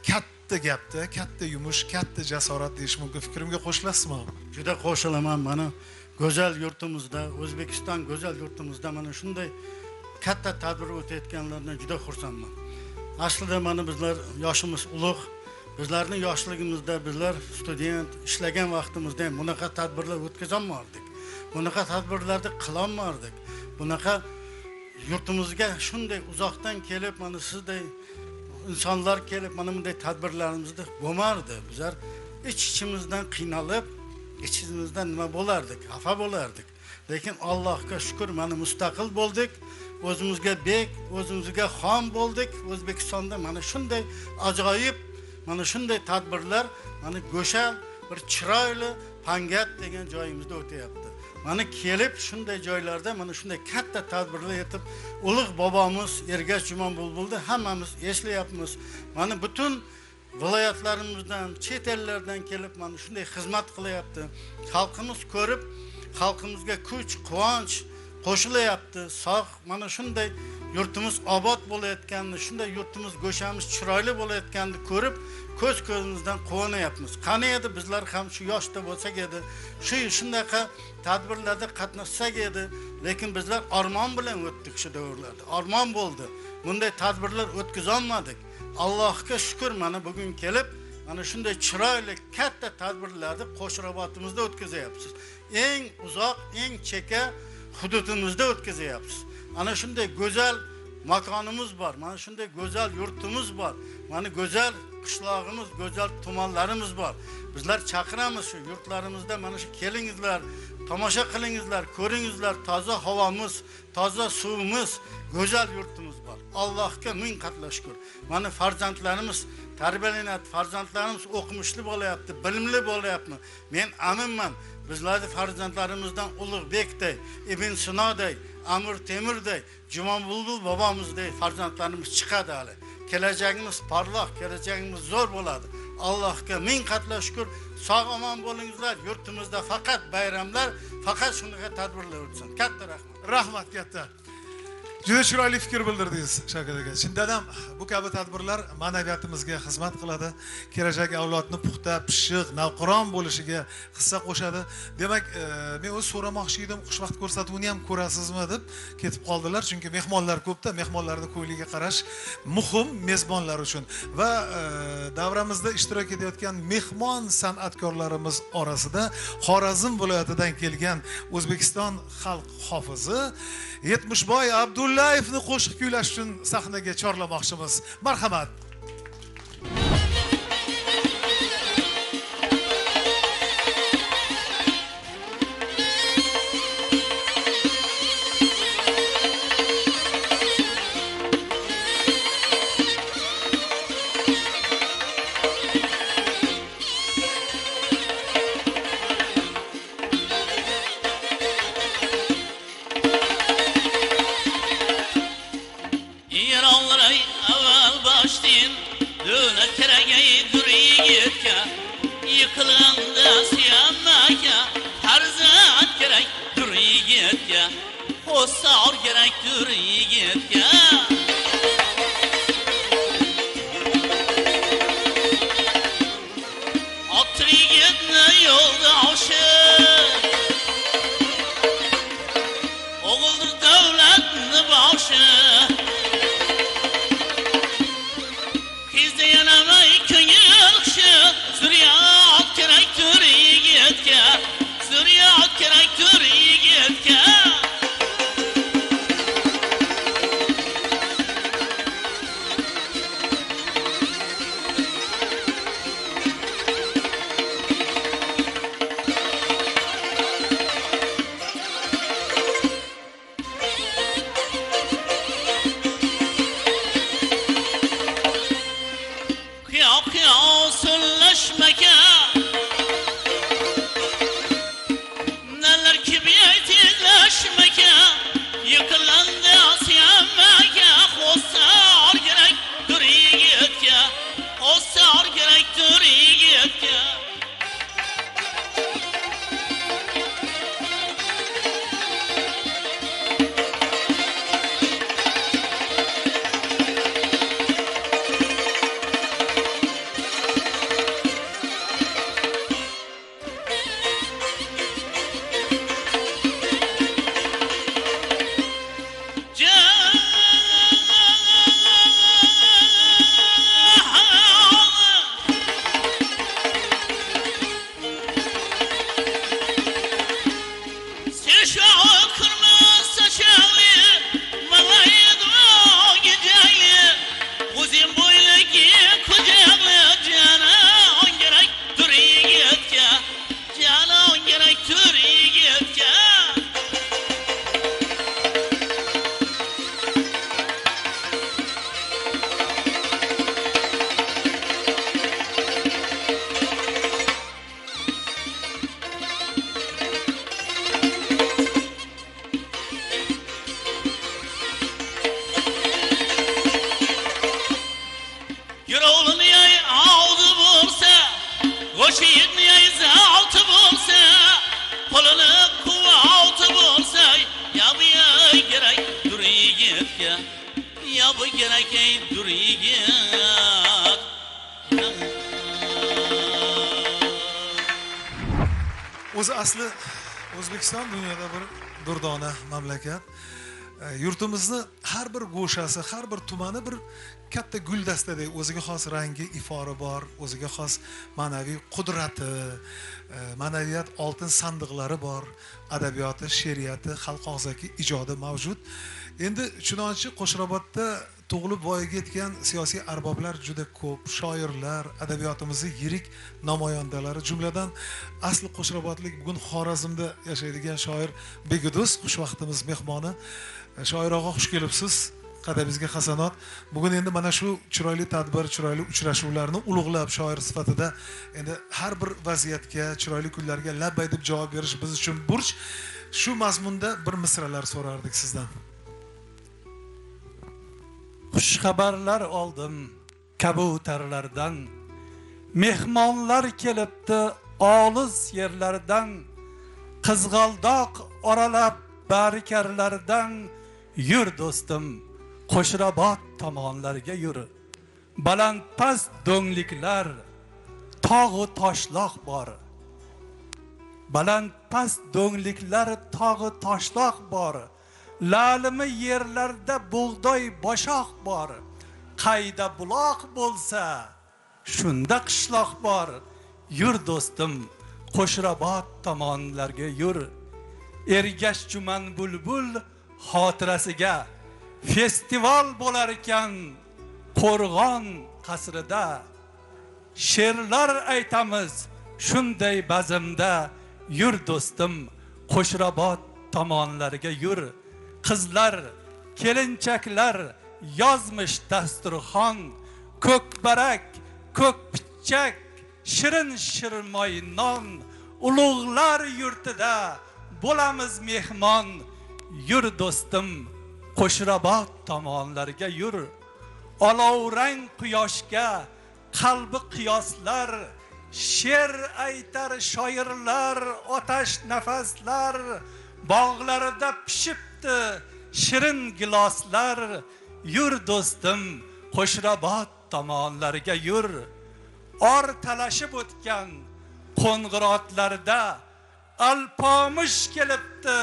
S1: katta gapda, katta yumush, katta jasorat deyish mumkin. Fikrimga qo'shilasizmi?
S7: Juda qo'shilaman. Mana go'zal yurtimizda, O'zbekiston go'zal yurtimizda mana shunday katta tadbir o'tayotganlardan juda xursandman. Aslida mana bizlar yoshimiz ulug', bizlarning yoshligimizda bizlar student ishlagan vaqtimizda ham bunaqa tadbirlar o'tkazolmadik. Bunaqa tadbirlarni qilolmadik. Bunaqa yurtimizga shunday uzoqdan kelib mana sizday insonlar kelib mana bunday tadbirlarimizda bo'lmardi. Bizlar ichimizdan qiynalib, ichimizdan nima bo'lardik, xafa bo'lardik. Lekin Allohga shukr, mana mustaqil bo'ldik. O'zimizga bek, o'zimizga xon bo'ldik. O'zbekistonda mana shunday ajoyib, mana shunday tadbirlar, mana go'shal, bir chiroyli Pangat degan joyimizda o'tayapti. Mana kelib shunday joylarda mana shunday katta tadbirlar etib, ulug' bobomiz Ergash Jumanbulbulni hammamiz eslayapmiz. Mana butun viloyatlarimizdan, chet ellardan kelib mana shunday xizmat qilyapti. Xalqimiz ko'rib, xalqimizga kuch, quvonch qo'shilyapti. Sog' mana shunday yurtimiz obod bo'layotganini, shunday yurtimiz go'shamiz chiroyli bo'layotganini ko'rib, ko'z-ko'zimizdan quvonyapmiz. Qani edi bizlar ham shu yoshda bo'lsak edi, shunaqa tadbirlarda qatnashsak edi, lekin bizlar armon bilan o'tdik shu davrlarda. Armon bo'ldi. Bunday tadbirlar o'tkazolmadik. Allohga shukr, mana bugun kelib, mana shunday chiroyli katta tadbirlarni Qo'shrobotimizda o'tkazyapsiz. Eng uzoq, eng chekka hududimizda o'tkazyapsiz. Ana shunday go'zal makonimiz bor, mana shunday go'zal yurtimiz bor, mana go'zal qishlog'imiz, go'zal tumanlarimiz bor. Bizlar chaqiramiz shu yurtlarimizda mana shu kelingizlar, tomosha qilingizlar, ko'ringizlar, toza havomiz, toza suvimiz, go'zal yurtimiz bor. Allohga ming qatla shukr. Mana farzandlarimiz tarbiyalanadi, farzandlarimiz o'qimishli bo'layapti, bilimli bo'layapti. Men aminman, bizlarning farzandlarimizdan Ulug'bekday, Ibn Sinoday, Amir Temurday, Jumanbulbul bobomizdek farzandlarimiz chiqadi hali. Kelajagimiz porloq, kelajagimiz zo'r bo'ladi. Allohga ming qatla shukr. Sog' omon bo'lingizlar. Yurtimizda faqat bayramlar, faqat shunaqa tadbirlar o'tsin. Katta rahmat.
S1: Rahmat katta. Juda chiroyli fikr bildirdingiz Shavkat aka. Chindan ham bu kabi tadbirlar ma'naviyatimizga xizmat qiladi, kelajak avlodni puxta, pishiq, navqiron bo'lishiga hissa qo'shadi. Demak, men o'z so'ramoqchi edim, xushvaqt ko'rsatuvni ham ko'rasizmi deb ketib qoldilar, chunki mehmonlar ko'pda, mehmonlarning ko'ngliga qarash muhim mezbonlar uchun. Va davramizda ishtirok etayotgan mehmon san'atkorlarimiz orasida Xorazm viloyatidan kelgan O'zbekiston xalq hofizi Yetmishboy Abdullayevni qo'shiq kuylash uchun sahnaga chorlamoqchimiz. Marhamat.
S8: Yıkılanda siyanmaya farzat gerek dur yigitga, o sağır gerek dur yigitga. Atır yigitni yolda aşık, oğuldur devletni başı. Kizde yanamay köngül kışı, zürriyat gerek boshi yetmaysa olti bo'lsa, qo'lini quva olti bo'lsa, ya bu kerak dur yigitga, ya bu kerak ey dur yigit.
S1: O'zi asli O'zbekiston dunyoda bir durdona mamlakat. Yurtimizni har bir go'shasi, har bir tumani bir katta guldastadek o'ziga xos rangi, ifori bor, o'ziga xos ma'naviy qudrati, ma'naviyat oltin sandiqlari bor, adabiyoti, she'riyati, xalq og'zaki ijodi mavjud. Endi chunonchi Qo'shrabotda tug'ilib voyaga yetgan siyosiy arboblar juda ko'p, shoirlar, adabiyotimizni yirik namoyandalari, jumladan asli Qo'shrabotlik bugun Xorazmda yashaydigan shoir Begidus xushvaqtimiz mehmoni. Shoir og'a xush kelibsiz. Qadamingizga hasanot. Bugun endi mana shu chiroyli tadbir, chiroyli uchrashuvlarni ulug'lab shoir sifatida endi har bir vaziyatga, chiroyli kunlarga labbay deb javob berish biz uchun burch. Shu mazmunda bir misralar so'rardik sizdan.
S9: Xushxabarlar oldim kabutarlardan, mehmonlar kelibdi olis yerlardan, qizg'aldoq oralab barikarlardan, yur do'stim Qo'shrabot tomonlarga yur. Baland past do'ngliklar, tog'u toshloq bor. Baland past do'ngliklar, tog'u toshloq bor. Lalimi yerlarda bug'doy boshoq bor. Qayda buloq bo'lsa, shunda qishloq bor. Yur do'stim Qo'shrabot tomonlarga yur. Ergash juman bulbul xotirasiga festival bo'lar ekan Qo'rg'on qasrida. She'rlar aytamiz shunday bazmda. Yur do'stim Qo'shrabot tomonlarga yur. Qizlar, kelinchaklar yozmish dasturxon, ko'kbarak, ko'kpichak, shirin shirmoy non, ulug'lar yurtida bo'lamiz mehmon. Yur do'stim Qo'shrabot tomonlarga yur. Olovrang quyoshga qalbi qiyoslar, she'r aytar shoirlar, otash nafaslar, bog'larida pishibdi shirin giloslar. Yur do'stim Qo'shrabot tomonlarga yur. Or talashib o'tgan qo'ng'irotlarda alpomish kelibdi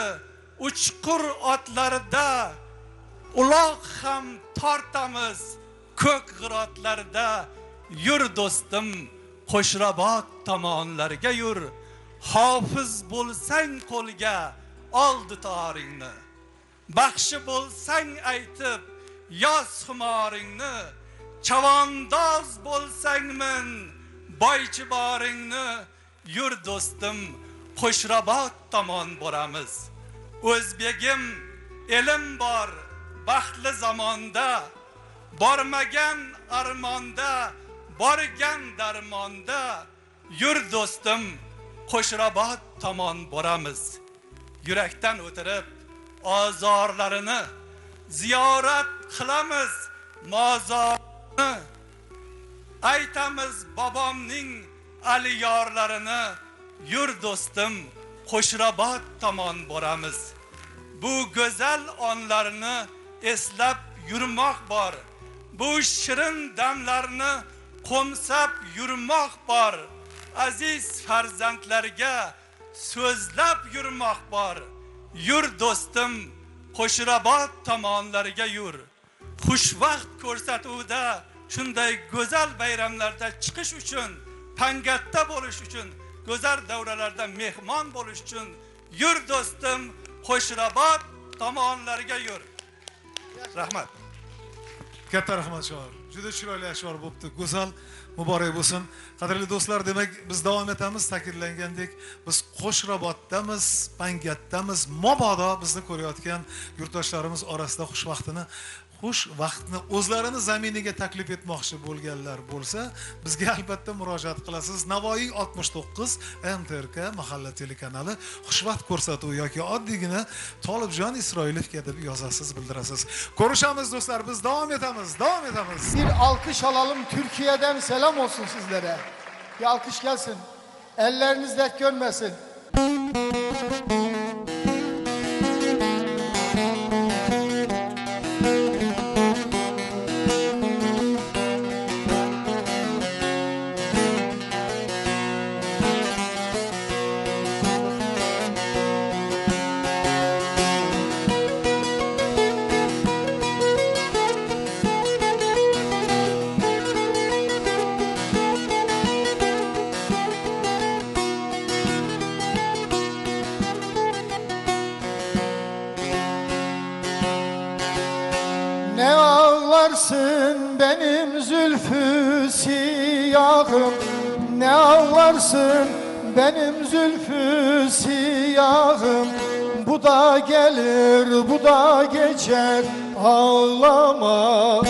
S9: uchqur otlarda. Uloq ham tortamiz ko'k g'irotlarda. Yur do'stim Qo'shrabot tomonlarga yur. Hofiz bo'lsang qo'lga ol dutoringni, baxshi bo'lsang aytib yoz xumoringni, chavandoz bo'lsangmin boychi boringni. Yur do'stim Qo'shrabot tomon boramiz. O'zbegim elim bor baxtli zamonda, bormagan armonda, borgan darmonda. Yur do'stim Qo'shrabot tomon boramiz. Yurakdan o'tirib ozorlarini ziyorat qilamiz, mozorni aytamiz bobomning aliyorlarini. Yur do'stim Qo'shrabot tomon boramiz. Bu go'zal onlarni eslab yurmoq bor. Bu shirin damlarni qo'msab yurmoq bor. Aziz farzandlarga so'zlab yurmoq bor. Yur do'stim Qo'shrabot tomonlarga yur. Xushvaqt ko'rsatuvda shunday go'zal bayramlarda chiqish uchun, pangatda bo'lish uchun, go'zal davralarda mehmon bo'lish uchun yur do'stim Qo'shrabot tomonlarga yur. Rahmat.
S1: Katta rahmat shoir. Juda chiroyli ashyor bo'pti. Go'zal, muborak bo'lsin. Qadrli do'stlar, demak biz davom etamiz. Ta'kidlangandek, biz Qo'shrabotdamiz, pangatdamiz. Mobodo bizni ko'rayotgan yurtdoshlarimiz orasida xush vaqtni o'zlarini zaminiga taklif etmoqchi bo'lganlar bo'lsa, bizga albatta murojaat qilasiz. Navoiy 69 MTRK mahalla telekanali xushvaqt ko'rsatuvi yoki oddiygina Tolibjon Isroilovga deb yozasiz, bildirasiz. Ko'rishamiz do'stlar, biz davom etamiz.
S10: Bir alkış alalım, Türkiye'den selam olsun sizlere. Bir alkış gelsin. Elleriniz dert görmesin. Ne ağlarsın benim zülfü siyahım, ne ağlarsın benim zülfü siyahım. Bu da gelir, bu da geçer, ağlama.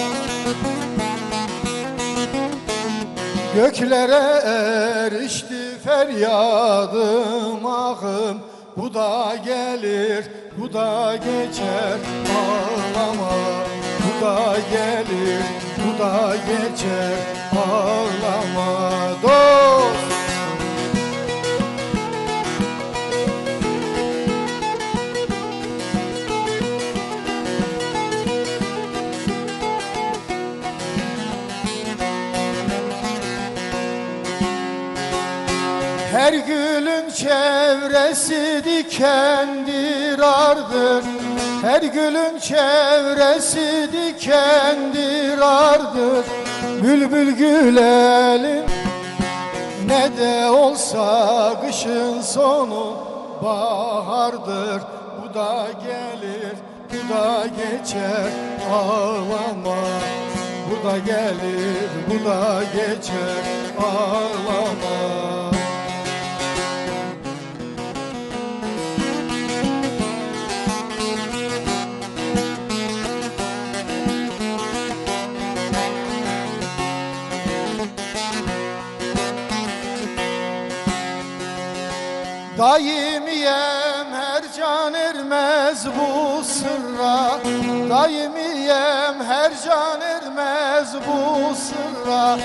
S10: Göklere erişti feryadım ahım. Bu da gelir, bu da geçer, ağlama. Bu da gelir, bu da geçer, ağlama dost. Her gülün çevresi dikendir ardır. Her gülün çevresi dikendir ardır. Bülbül gülelim ne de olsa kışın sonu bahardır. Bu da gelir, bu da geçer, ağlama. Bu da gelir, bu da geçer, ağlama. Daimiyem her can ermez bu sırra. Daimiyem her can ermez bu sırra.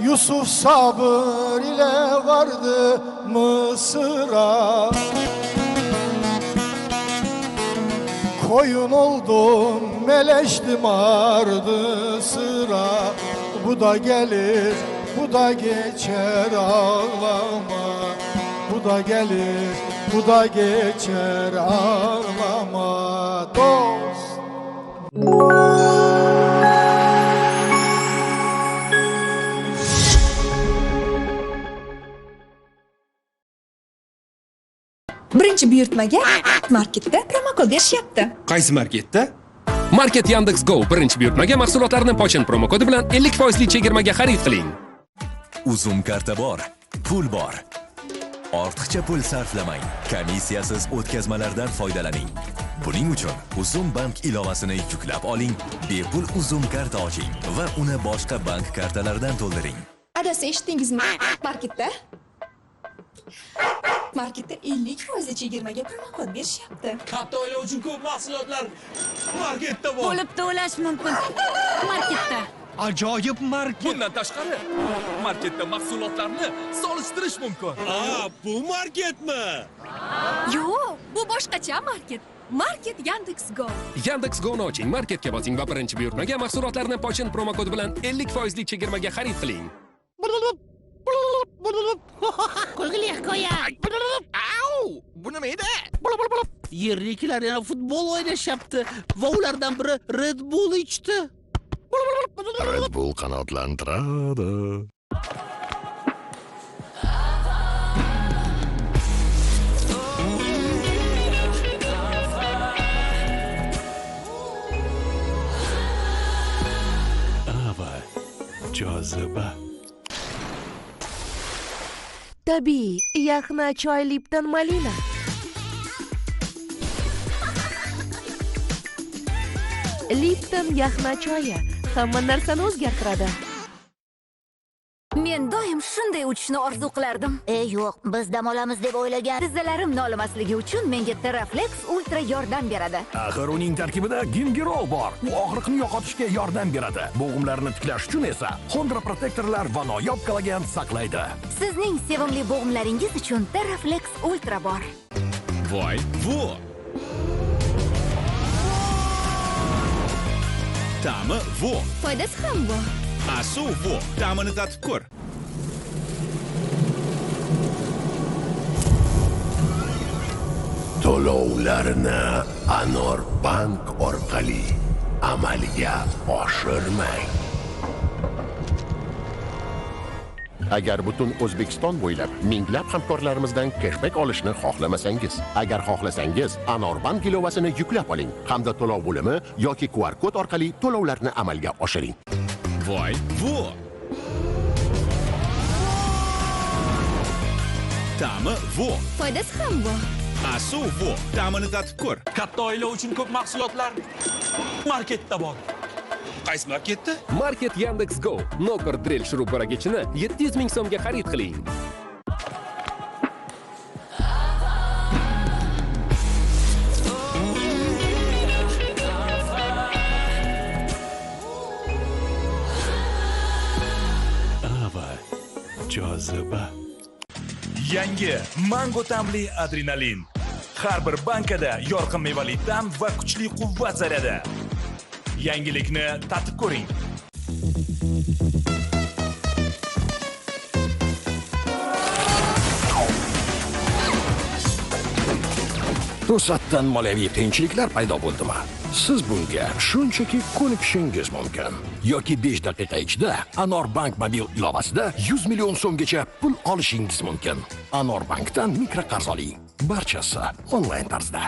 S10: Yusuf sabır ile vardı Mısır'a. Koyun oldum meleştim ardı sıra. Bu da gelir, bu da geçer, ağlama. Bu da gelir, bu da geçer, ağlama dost.
S11: Birinchi buyurtmaga marketda promokod berishyapti.
S12: Qaysi marketda? Market Yandex Go birinchi buyurtmaga mahsulotlarni Pochen promokodi bilan 50% chegirmaga xarid qiling.
S13: Uzum karta bor, pul bor. Ortiqcha pul sarflamang. Komissiyasiz o'tkazmalardan foydalaning. Buning uchun Uzum bank ilovasini yuklab oling, bepul Uzum karta oching va uni boshqa bank kartalaridan to'ldiring.
S11: Adasi, eshitdingizmi? Marketda 50% chegirmaga promokod berishyapti.
S14: Katta oila uchun ko'p mahsulotlar marketda bor.
S5: Bo'lib to'lash mumkin. Marketda.
S14: Ajoyib market.
S12: Bundan tashqari, marketda mahsulotlarni solishtirish mumkin.
S14: Bu marketmi?
S5: Yo'q, bu boshqacha market. Market Yandex Go.
S12: Yandex Go'ni oching, marketga bosing va birinchi buyurtmaga mahsulotlarni Pochen promokodi bilan 50% chegirmaga xarid qiling.
S8: Kulgili hikoya.
S12: Au! Bu nima edi?
S8: Yerliklar yana futbol o'ynashyapti va ulardan biri Red Bull ichdi.
S15: Red Bull qanotlantiradi.
S14: Ava, joziba.
S16: Tabiiy, yaxna choy Lipton Malina. Lipton yaxna choyi hamma narsani o'zgartiradi.
S17: Men doim shunday uchishni orzu qilardim.
S18: Yo'q, biz dam olamiz deb o'ylagan.
S17: Tizzalarim nolimasligi uchun menga Terraflex Ultra yordam beradi.
S19: Axir uning tarkibida Gingerol bor. U og'riqni yo'qotishga yordam beradi. Bo'g'imlarni tiklash uchun esa Hondra protektorlar va noyob kollagen saqlaydi.
S17: Sizning sevimli bo'g'imlaringiz uchun Terraflex Ultra bor.
S13: Voy, vo! Ta'mi vo.
S5: Foydasi ham bor.
S13: Asu vo. Ta'mini tatib ko'r.
S15: To'lovlarni Anor Bank orqali amalga oshirmang. Agar butun O'zbekiston bo'ylab minglab hamkorlarimizdan cashback olishni xohlamasangiz, agar xohlasangiz, Anor Bank ilovasini yuklab oling hamda to'lov bo'limi yoki QR kod orqali to'lovlarni amalga oshiring.
S13: Voy, vo! Ta'mi vo.
S5: Foydasi ham bor.
S13: Asu vo. Ta'mini tatib ko'r.
S14: Katta oila uchun ko'p mahsulotlar marketda bor.
S12: Qaysi marketda? Market Yandex Go. Noper drill shurup bo'ragichini 700 ming so'mga xarid qiling.
S19: Ava, joziba. Yangi mango ta'mli adrenalin. Har bir bankada yorqin mevali ta'm va kuchli quvvat zaryadi. Yangilikni tatib ko'ring.
S15: To'satdan moliyaviy qiyinchiliklar paydo bo'ldimi? Siz bunga shunchaki ko'nikishingiz mumkin. Yoki 5 daqiqa ichida Anor Bank mobil ilovasida 100 million so'mgacha pul olishingiz mumkin. Anor Bankdan mikroqarz oling. Barchasi onlayn tarzda.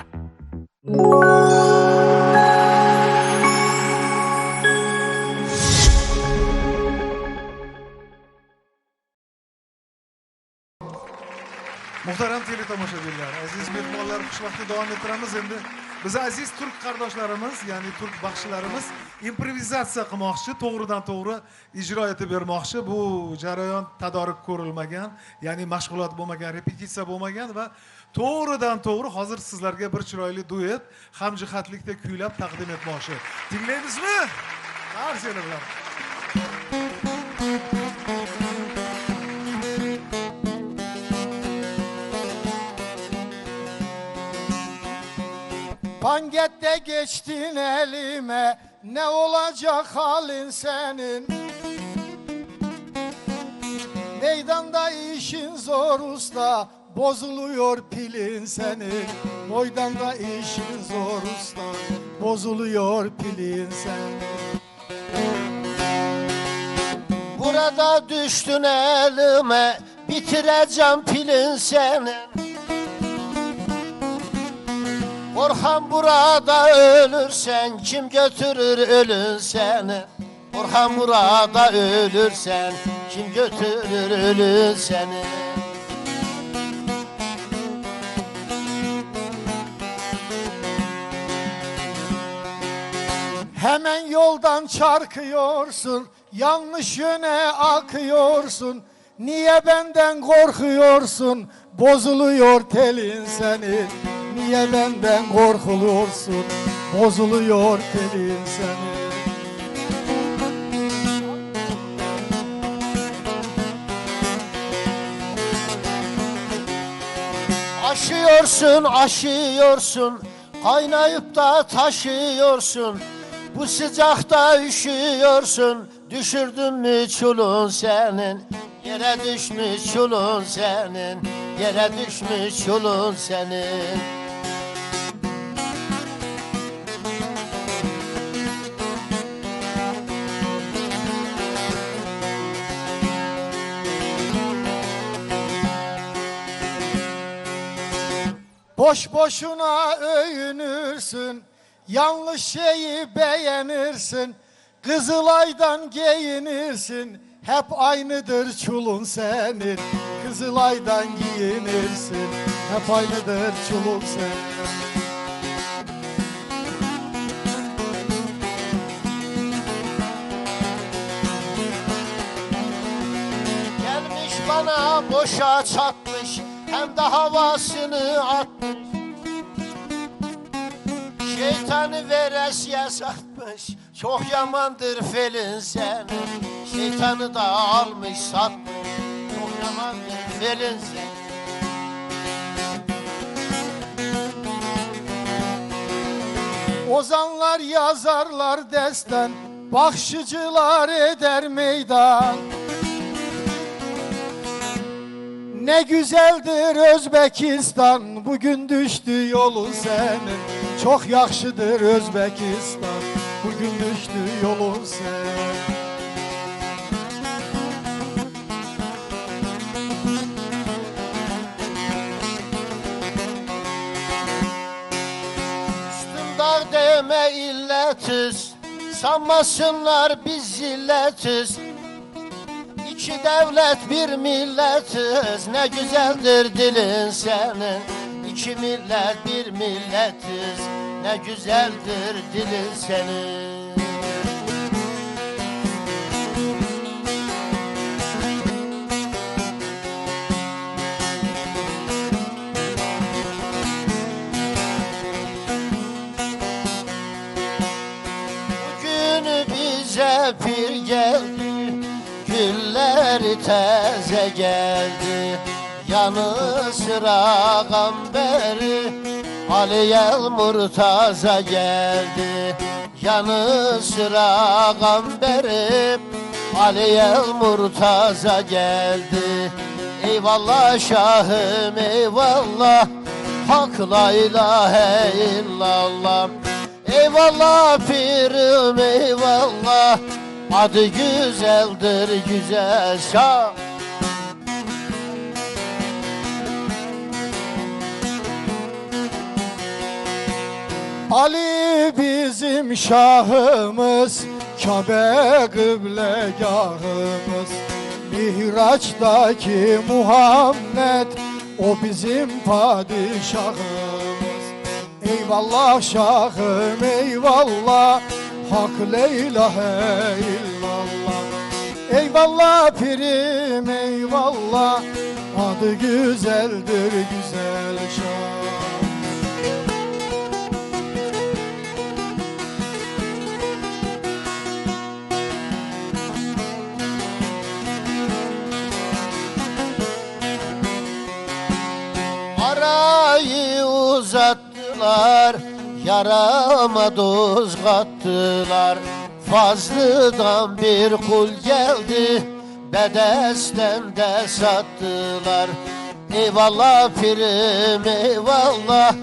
S1: Muhtaram teletomoshabinlar, aziz mehmonlar, xushvaqtni davom ettiramiz. Endi biz aziz turk qardoshlarimiz, ya'ni turk baxshilarimiz improvizatsiya qilmoqchi, to'g'ridan to'g'ri ijro etib bermoqchi. Bu jarayon tadorik ko'rilmagan, ya'ni mashg'ulot bo'lmagan, repetitsiya bo'lmagan va to'g'ridan to'g'ri hozir sizlarga bir chiroyli duet, hamjihatlikda kuylab taqdim etmoqchi. Tinglaymizmi? Arziylar bilan.
S10: Pangette geçtin elime, ne olacak halin senin? Meydanda işin zor usta, bozuluyor pilin senin. Meydanda işin zor usta, bozuluyor pilin senin.
S2: Burada düştün elime, bitireceğim pilin senin. Orhan burada ölürsen kim götürür ölün seni? Orhan burada ölürsen kim götürür ölün seni?
S10: Hemen yoldan çarkıyorsun, yanlış yöne akıyorsun. Niye benden korkuyorsun, bozuluyor telin senin. Niye benden korkuluyorsun, bozuluyor telin senin.
S2: Aşıyorsun, aşıyorsun, kaynayıp da taşıyorsun. Bu sıcakta üşüyorsun, düşürdün mü çulun senin? Yere düşmüş çulun senin, yere düşmüş çulun senin.
S10: Boş boşuna övünürsün, yanlış şeyi beğenirsin. Kızılay'dan giyinirsin, hep aynıdır çulun senin. Kızılay'dan giyinirsin, hep aynıdır çulun senin.
S2: bana boşa çatmış, hem de havasını atmış. Şeytanı veresiye satmış, çok yamandır felin senin. Şeytanı da almış satmış, çok yamandır felin senin.
S10: Ozanlar yazarlar destan, bakşıcılar eder meydan. Ne güzeldir Özbekistan, bugün düştü yolu senin. Çok yaxşıdır Özbekistan, bugün düştü yolu senin.
S2: Dağ deme illetiz, sanmasınlar biz zilletiz. İki devlet bir milletiz, ne güzeldir dilin senin. İki millet bir milletiz, ne güzeldir dilin senin. Pir geldi, gülleri teze geldi. Yanı sıra gamberi, Aliyel Murtaza geldi. Yanı sıra gamberi, Aliyel Murtaza geldi. Eyvallah şahım eyvallah, Hak la ilahe illallah. Eyvallah pirim eyvallah, adı güzeldir güzel şah.
S10: Ali bizim şahımız, Kabe kıblegahımız. Mihraç'taki Muhammed, o bizim padişahımız. Eyvallah şahım eyvallah, Hak la ilahe illallah. Eyvallah pirim eyvallah, adı güzeldir güzel şah.
S2: Arayı uzattılar, yarama tuz kattılar. Fazlıdan bir kul geldi, bedesten de sattılar. Eyvallah pirim eyvallah,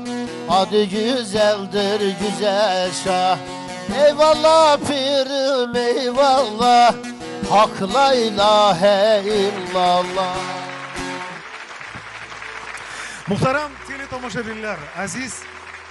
S2: adı güzeldir güzel şah. Eyvallah pirim eyvallah, Hak la ilahe illallah.
S1: Muhtaram teletomoshabinlar, aziz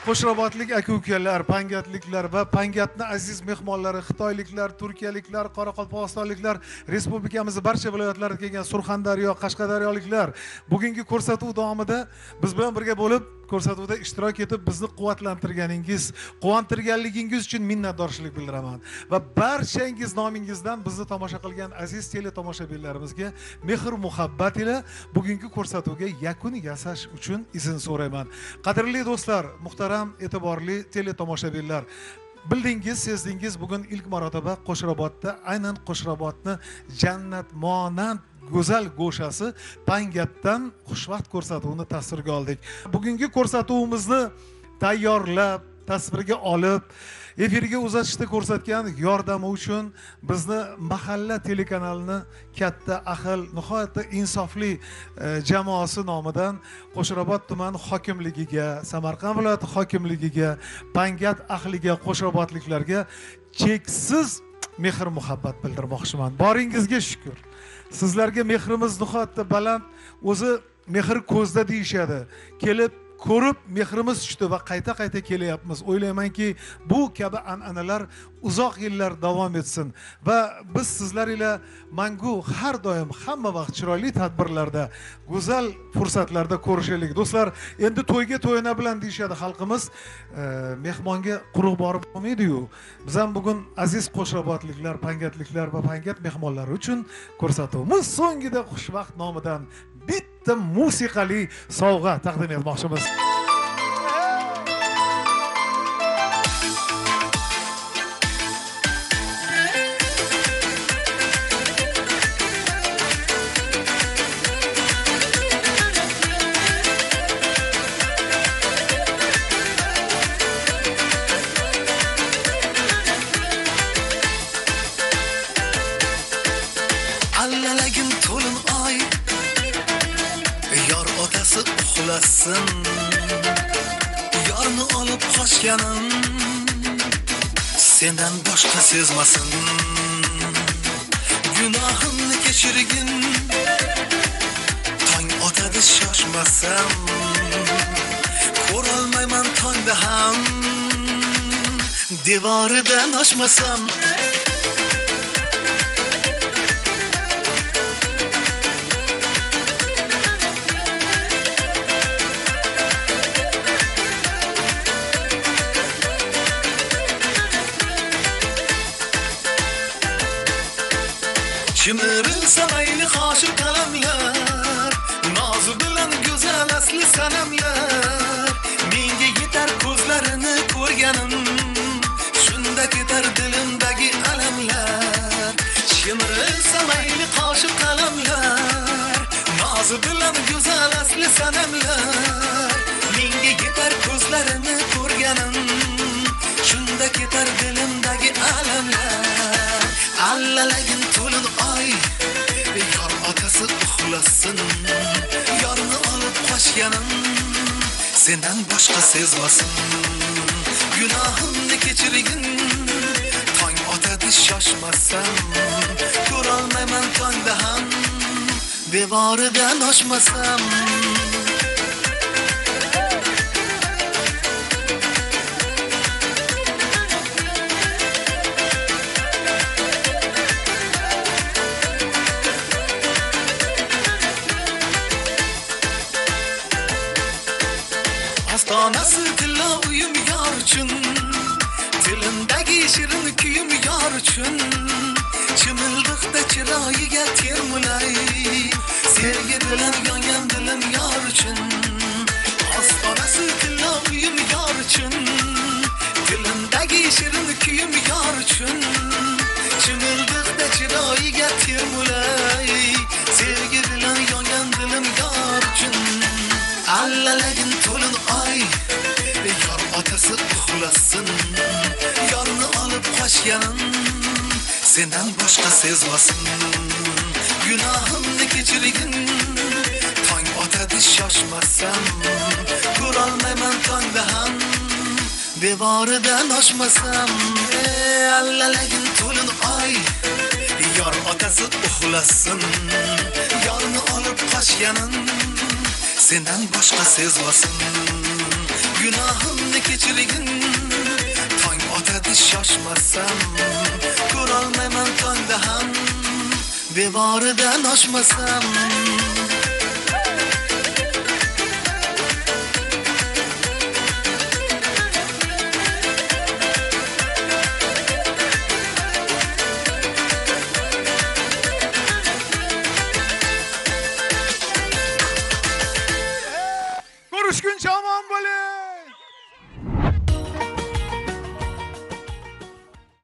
S1: Qo'shrabotlik aka-ukalar, pangatliklar va pangatni aziz mehmonlari, xitoyliklar, turkiyaliklar, qoraqalpog'istonliklar, respublikamizning barcha viloyatlaridan kelgan Surxondaryo, Qashqadaryoliklar bugungi ko'rsatuv davomida biz bilan birga bo'lib ko'rsatuvda ishtirok etib bizni quvvatlantirganingiz, quvontirganligingiz uchun minnatdorchilik bildiraman va barchangiz nomingizdan bizni tomosha qilgan aziz teletomoshabinlarimizga mehr muhabbat ila bugungi ko'rsatuvga yakun yasash uchun izn so'rayman. Qadrli do'stlar, muhtaram e'tiborli teletomoshabinlar, bildingiz, sezdingiz, bugun ilk marotaba Qo'shrabotda, aynan Qo'shrabotni jannat monand go'zal go'shasi Pangatdan xushvaqt ko'rsatuvini tasvirga oldik. Bugungi ko'rsatuvimizni tayyorlab, tasvirga olib, efirga uzatishda ko'rsatgan yordami uchun bizni mahalla telekanalini katta ahil, nihoyatda insofli jamoasi nomidan Qo'shrabot tuman hokimligiga, Samarqand viloyati hokimligiga, Pangat ahliga, qo'shrabotliklarga cheksiz mehr muhabbat bildirmoqchiman. Boringizga shukr. Sizlarga mehrimiz nihoyatda baland, o'zi mehr ko'zda deyishadi. Kelib ko'rib mehrimiz tushdi va qayta kelyapmiz. O'ylaymanki, bu kabi an'analar uzoq yillar davom etsin va biz sizlar ila mangu har doim hamma vaqt chiroyli tadbirlarda, go'zal fursatlarda ko'rishaylik. Do'stlar, endi to'yga to'yina bilan deyshadi xalqimiz, mehmonga quruq borib bo'lmaydi-yu. Biz ham bugun aziz qo'shrabotliklar, pangatliklar va pangat mehmonlari uchun ko'rsatuvimiz so'ngida xushvaqt nomidan bitta musiqali sovg'a taqdim etmoqchimiz.
S20: Allalagim to'lin oy, yor otasi uxlasin, yorni olib qochganim sendan boshqa sezmasin. Gunohimni kechirgin, tong otadi shoshmasam, ko'rolmayman tongda ham, devoridan oshmasam. Chimirilsa mayli qoshib qalamlar, nozi bilan go'zal asli sanamlar. Menga yetar ko'zlarini ko'rganim, shunda ketar dilimdagi alamlar. Chimirilsa mayli qoshib qalamlar, nozi bilan go'zal asli sanamlar. Menga yetar ko'zlarini ko'rganim, shunda ketar dilimdagi alamlar. Allalagin to'lin oy, yor otasi uxlasin, yorni olib qochganim sendan boshqa sezmasin. Gunohimni kechirgin, tong otadi shoshmasam, ko'rolmayman tongda ham, devoridan oshmasam. Ostonasi tilla uyum yor uchun, tilimdagi shirin kuyim yor uchun. Chimildiqda chiroyiga termulay, sevgi bilan yongan dilim yor uchun. Ostonasi tilla uyum yor uchun, tilimdagi shirin kuyim yor uchun. Chimildiqda chiroyiga termulay, sevgi bilan yongan dilim yor uchun. Allalagin to'lin oy, yor otasi uxlasin, yorni olib qochganim sendan boshqa sezmasin. Gunohimni kechirgin, tong otadi shoshmasam, ko'rolmayman tongda ham, devoridan oshmasam. Allalagin to'lin oy, yor otasi uxlasin, yorni olib qochganim sendan boshqa sezmasin. Gunohimni kechirgin, tong otadi shoshmasam, ko'rolmayman tongda ham, devoridan oshmasam.